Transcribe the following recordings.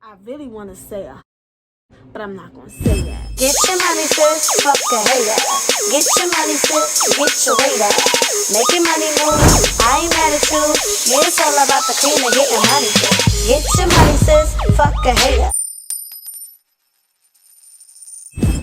I really want to say but I'm not going to say that. Get your money, sis, fuck a hater. Get your money, sis, get your weight up. Make your money move, I ain't mad at you. Yeah, it's all about the cream and getting money, sis. Get your money, sis, fuck a hater.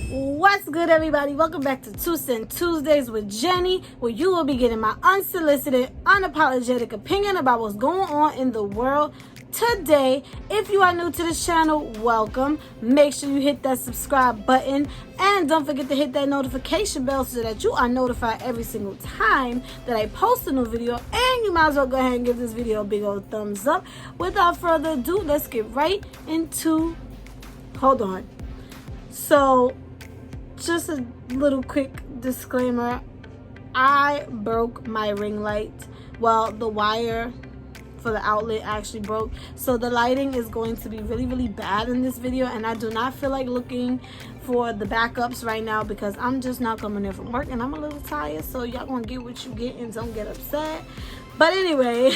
What's good, everybody? Welcome back to Two Cent Tuesdays with Jenny, where you will be getting my unsolicited, unapologetic opinion about what's going on in the world today. If you are new to this channel, welcome. Make sure you hit that subscribe button and don't forget to hit that notification bell so that you are notified every single time that I post a new video. And you might as well go ahead and give this video a big old thumbs up. Without further ado, let's get right into... Hold on. So, just a little quick disclaimer. I broke my ring light. Well, the wire for the outlet actually broke, so the lighting is going to be really bad in this video, and I do not feel like looking for the backups right now because I'm just not coming in from work and I'm a little tired. So y'all gonna get what you get and don't get upset. But anyway,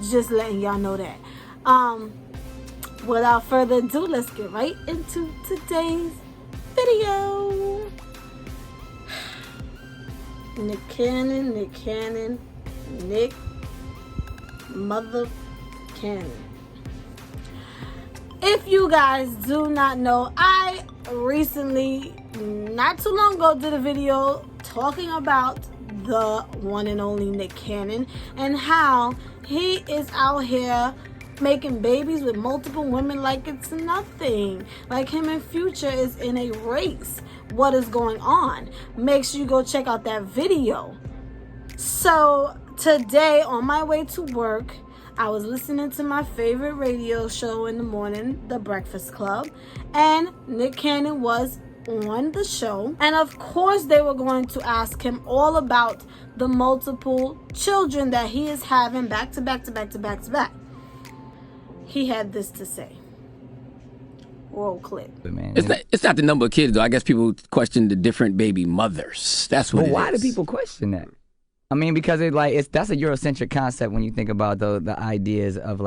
just letting y'all know that. Without further ado, let's get right into today's video. Nick Cannon, Mother Cannon. If you guys do not know, I recently, not too long ago, did a video talking about the one and only Nick Cannon and how he is out here making babies with multiple women like it's nothing. Like him and Future is in a race. What is going on? Make sure you go check out that video. So today on my way to work, I was listening to my favorite radio show in the morning, The Breakfast Club, and Nick Cannon was on the show. And of course they were going to ask him all about the multiple children that he is having back to back. He had this to say. Roll clip. Man, it's not the number of kids though. I guess people question the different baby mothers. That's what. But why do people question that? I mean, because that's a Eurocentric concept when you think about the ideas of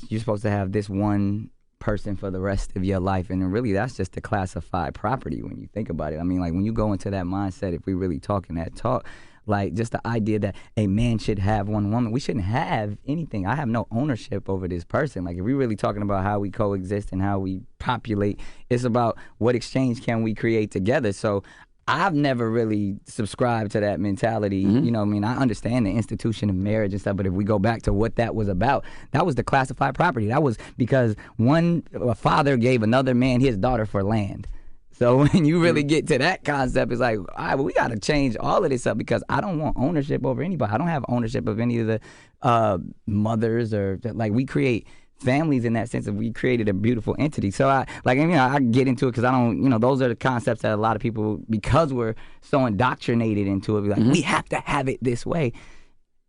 you're supposed to have this one person for the rest of your life, and really that's just a classified property when you think about it. I mean, like when you go into that mindset, if we really talking that talk, like just the idea that a man should have one woman, we shouldn't have anything. I have no ownership over this person. Like if we're really talking about how we coexist and how we populate, it's about what exchange can we create together. So I've never really subscribed to that mentality. Mm-hmm. You know what I mean? I understand the institution of marriage and stuff, but if we go back to what that was about, that was the classified property. That was because a father gave another man his daughter for land. So when you really get to that concept, it's like, all right, well, we got to change all of this up because I don't want ownership over anybody. I don't have ownership of any of the mothers or we create families in that sense of we created a beautiful entity. So I get into it because I don't, those are the concepts that a lot of people, because we're so indoctrinated into it, we have to have it this way.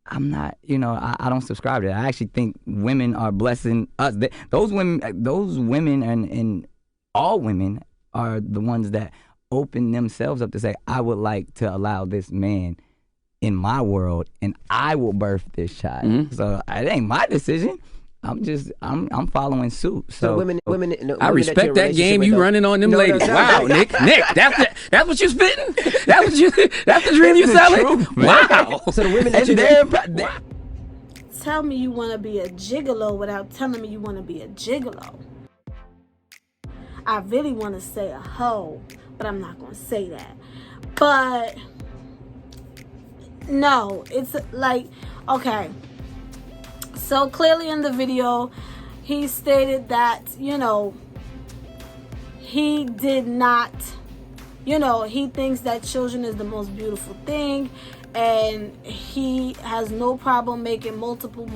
I'm not, I don't subscribe to that. I actually think women are blessing us. Those women and all women are the ones that open themselves up to say, I would like to allow this man in my world and I will birth this child. Mm-hmm. So it ain't my decision. I'm following suit. So women I respect that game you running on them ladies. Wow, Nick, that's what you spitting? That's the dream you selling? Wow. So the women that you tell me you want to be a gigolo without telling me you want to be a gigolo. I really want to say a hoe, but I'm not going to say that. But no, it's like, okay. So clearly in the video, he stated that, he did not, he thinks that children is the most beautiful thing, and he has no problem making multiple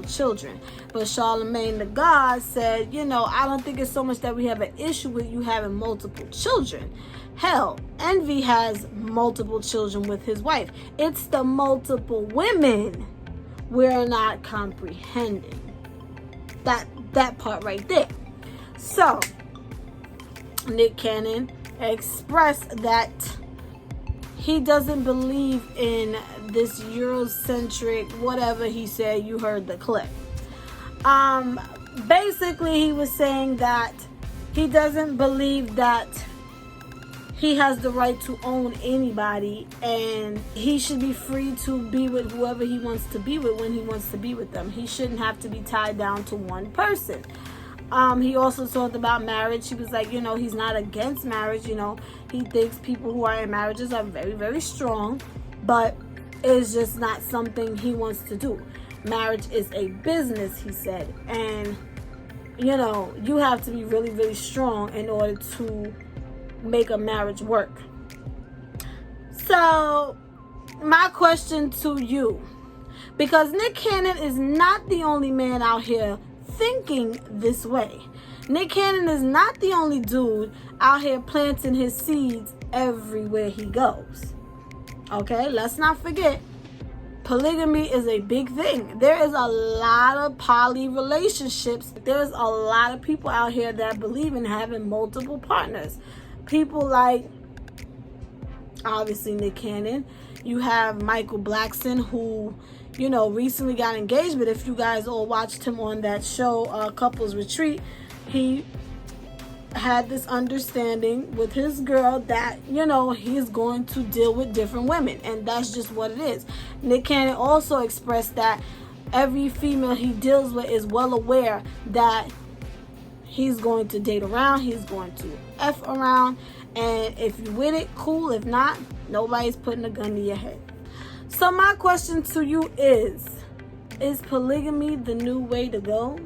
children. But Charlemagne the God said, I don't think it's so much that we have an issue with you having multiple children. Hell, Envy has multiple children with his wife. It's the multiple women we're not comprehending. That part right there. So, Nick Cannon expressed that he doesn't believe in this Eurocentric, whatever he said. You heard the clip. basically he was saying that he doesn't believe that he has the right to own anybody, and he should be free to be with whoever he wants to be with when he wants to be with them. He shouldn't have to be tied down to one person. He also talked about marriage. He was like, he's not against marriage. He thinks people who are in marriages are very, very strong, but it's just not something he wants to do. Marriage is a business, he said, and you have to be really, really strong in order to make a marriage work. So my question to you, because Nick Cannon is not the only man out here thinking this way. Nick Cannon is not the only dude out here planting his seeds everywhere he goes. Okay, let's not forget, polygamy is a big thing. There is a lot of poly relationships. There's a lot of people out here that believe in having multiple partners. People like, obviously, Nick Cannon. You have Michael Blackson, who, recently got engaged. But if you guys all watched him on that show, Couples Retreat, he had this understanding with his girl that, he's going to deal with different women. And that's just what it is. Nick Cannon also expressed that every female he deals with is well aware that he's going to date around, he's going to F around, and if you with it, cool. If not, nobody's putting a gun to your head. So my question to you is polygamy the new way to go?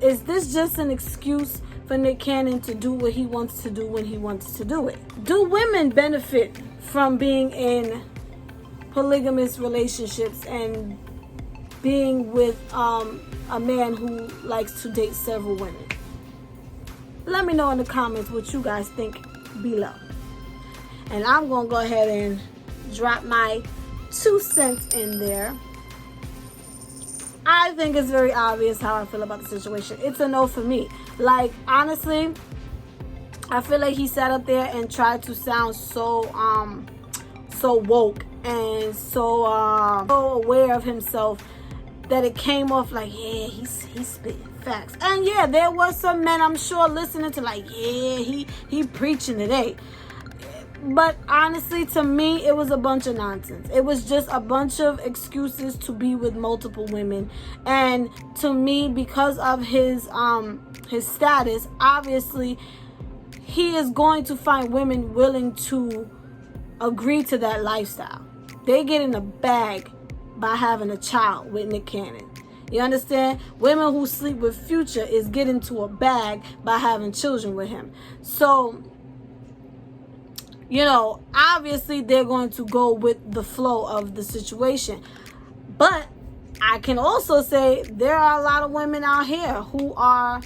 Is this just an excuse for Nick Cannon to do what he wants to do when he wants to do it? Do women benefit from being in polygamous relationships and being with a man who likes to date several women? Let me know in the comments what you guys think below. And I'm going to go ahead and drop my 2 cents in there. I think it's very obvious how I feel about the situation. It's a no for me. Like, honestly, I feel like he sat up there and tried to sound so woke and so aware of himself that it came off like, yeah, he's spitting facts. And yeah, there was some men, I'm sure, listening to like, yeah, he preaching today. But honestly, to me, it was a bunch of nonsense. It was just a bunch of excuses to be with multiple women. And to me, because of his status, obviously, he is going to find women willing to agree to that lifestyle. They get in a bag by having a child with Nick Cannon. You understand? Women who sleep with Future is getting to a bag by having children with him. So, obviously they're going to go with the flow of the situation. But I can also say there are a lot of women out here who are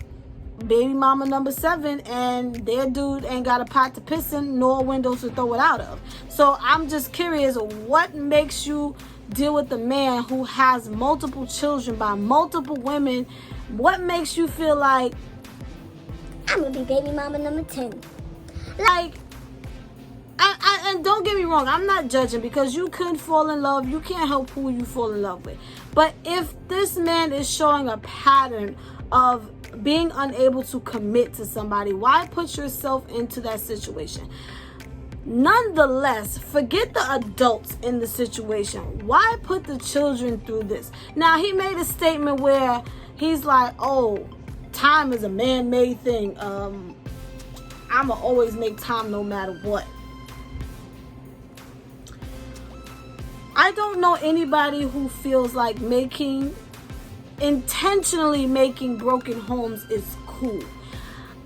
baby mama number 7 and their dude ain't got a pot to piss in nor windows to throw it out of. So I'm just curious, what makes you deal with a man who has multiple children by multiple women? What makes you feel like I'm gonna be baby mama number 10? Like, and don't get me wrong, I'm not judging, because you could fall in love. You can't help who you fall in love with. But if this man is showing a pattern of being unable to commit to somebody, why put yourself into that situation? Nonetheless, forget the adults in the situation. Why put the children through this? Now, he made a statement where he's like, oh, time is a man-made thing. I'ma always make time no matter what. I don't know anybody who feels like intentionally making broken homes is cool.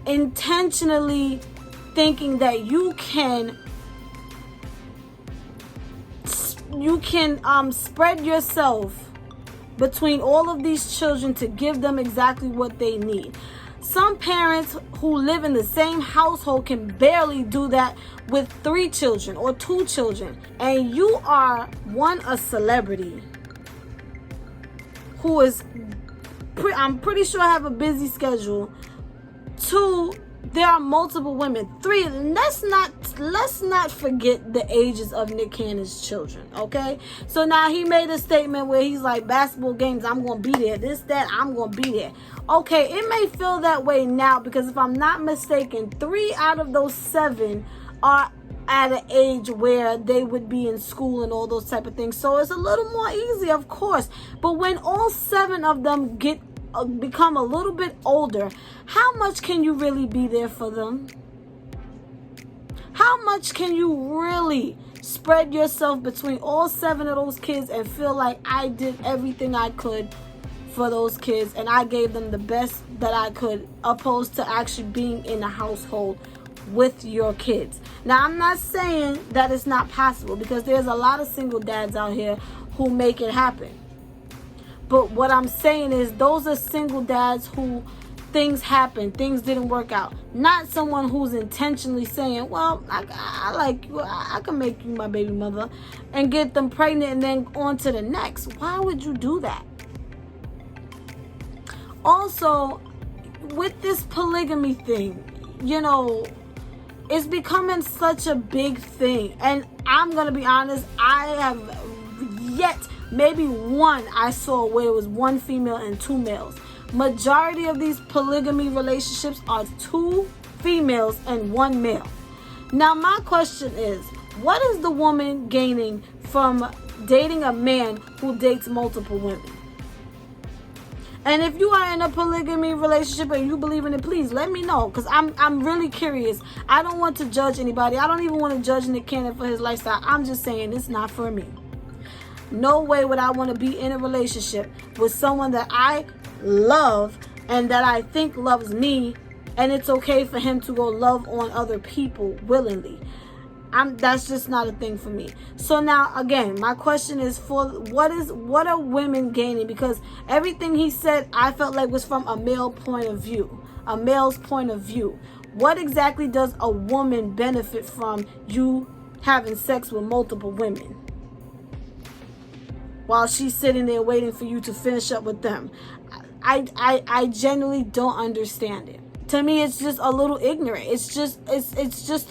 Intentionally thinking that you can spread yourself between all of these children to give them exactly what they need. Some parents who live in the same household can barely do that with 3 children or 2 children. And you are, 1, a celebrity who is, I'm pretty sure have a busy schedule. 2, there are multiple women. 3. Let's not forget the ages of Nick Cannon's children, okay? So now he made a statement where he's like, basketball games, I'm going to be there. This, that, I'm going to be there. Okay, it may feel that way now because if I'm not mistaken, 3 out of those 7 are at an age where they would be in school and all those type of things. So it's a little more easy, of course. But when all 7 of them become a little bit older, how much can you really be there for them? How much can you really spread yourself between all 7 of those kids and feel like I did everything I could for those kids and I gave them the best that I could, opposed to actually being in a household with your kids? Now, I'm not saying that it's not possible, because there's a lot of single dads out here who make it happen. But what I'm saying is those are single dads who things happen, things didn't work out. Not someone who's intentionally saying, well, I like you, I can make you my baby mother, and get them pregnant and then on to the next. Why would you do that? Also, with this polygamy thing, it's becoming such a big thing. And I'm going to be honest, I have yet, maybe one I saw where it was 1 female and 2 males. Majority of these polygamy relationships are 2 females and 1 male. Now, my question is, what is the woman gaining from dating a man who dates multiple women? And if you are in a polygamy relationship and you believe in it, please let me know, because I'm really curious. I don't want to judge anybody. I don't even want to judge Nick Cannon for his lifestyle. I'm just saying it's not for me. No way would I want to be in a relationship with someone that I love and that I think loves me, and it's okay for him to go love on other people willingly. That's just not a thing for me. So now, again, my question is, what are women gaining? Because everything he said, I felt like was from a male point of view, a male's point of view. What exactly does a woman benefit from you having sex with multiple women while she's sitting there waiting for you to finish up with them? I genuinely don't understand it. To me, it's just a little ignorant. It's just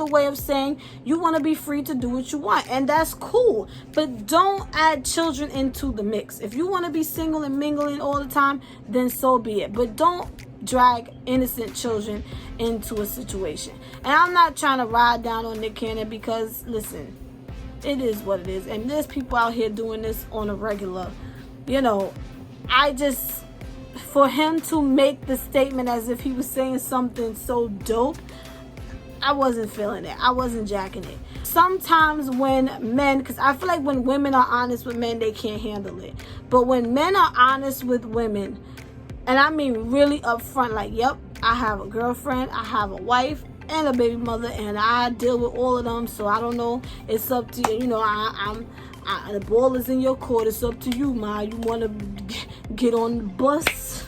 a way of saying you want to be free to do what you want, and that's cool. But don't add children into the mix. If you want to be single and mingling all the time, then so be it. But don't drag innocent children into a situation. And I'm not trying to ride down on Nick Cannon, because, listen, it is what it is. And there's people out here doing this on a regular. For him to make the statement as if he was saying something so dope, I wasn't feeling it. I wasn't jacking it. Sometimes when men, because I feel like when women are honest with men, they can't handle it. But when men are honest with women, and I mean really upfront, like, yep, I have a girlfriend, I have a wife, and a baby mother, and I deal with all of them, so I don't know. It's up to you. The ball is in your court. It's up to you, ma. You want to get on the bus,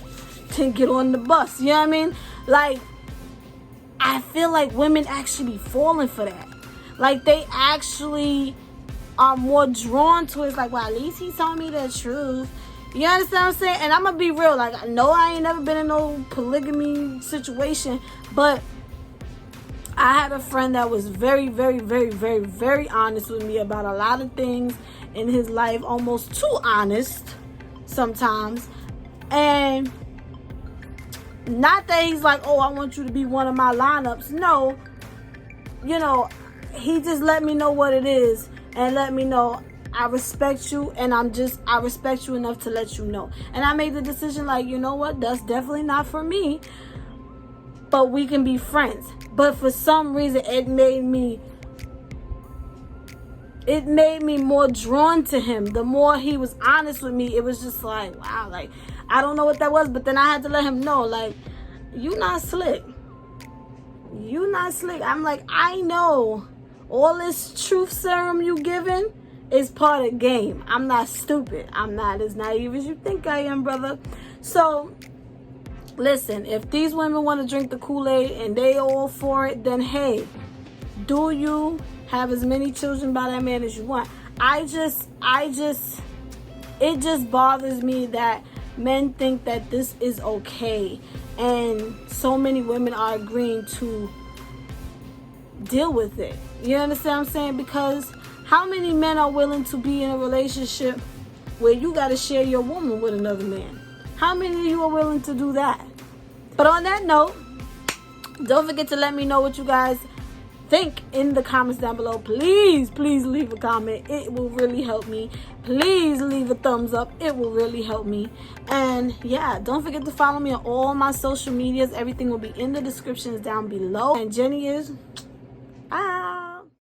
then get on the bus. You know what I mean? Like, I feel like women actually be falling for that. Like, they actually are more drawn to it. It's like, well, at least he told me the truth. You understand what I'm saying? And I'm going to be real. Like, no, I ain't never been in no polygamy situation, but I had a friend that was very, very, very, very, very honest with me about a lot of things in his life, almost too honest sometimes. And not that he's like, oh, I want you to be one of my lineups. No, he just let me know what it is and let me know I respect you, and I respect you enough to let you know. And I made the decision, like, you know what, that's definitely not for me, but we can be friends. But for some reason, it made me more drawn to him. The more he was honest with me, it was just like, wow, like, I don't know what that was, but then I had to let him know, like, you not slick. You not slick. I'm like, I know all this truth serum you giving is part of the game. I'm not stupid. I'm not as naive as you think I am, brother. So, listen, if these women want to drink the Kool-Aid and they all for it, then hey, do you have as many children by that man as you want? It just bothers me that men think that this is okay, and so many women are agreeing to deal with it. You understand what I'm saying? Because how many men are willing to be in a relationship where you got to share your woman with another man? How many of you are willing to do that? But on that note, don't forget to let me know what you guys think in the comments down below. Please leave a comment. It will really help me. Please leave a thumbs up. It will really help me. And yeah, don't forget to follow me on all my social medias. Everything will be in the descriptions down below. And Jenny is out.